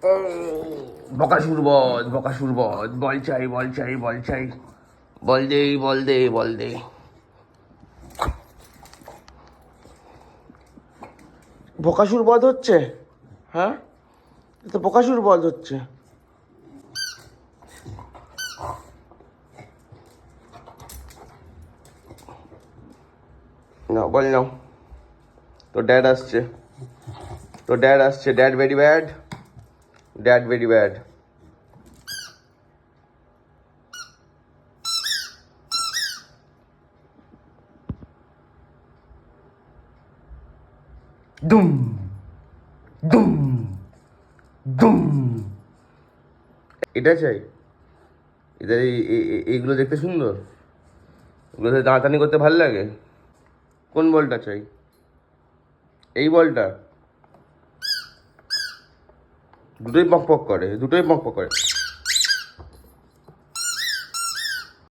বকাসুর বল, বকাসুর বল, বল চাই, বল চাই, বল চাই, বল দে, বল দে, বল দে। বকাসুর বধ হচ্ছে, হ্যাঁ তো বকাসুর বধ হচ্ছে। না বল নাও, তোর ড্যাড আসছে, তোর ড্যাড আসছে, dad very bad, dad very bad. দুম দুম দুম। এটা চাই, এদের এইগুলো দেখতে সুন্দর, এগুলোতে দাঁড়াতানি করতে ভালো লাগে। কোন বলটা চাই? এই বলটা? দুটোই পক পক করে, দুটোই পক পক করে।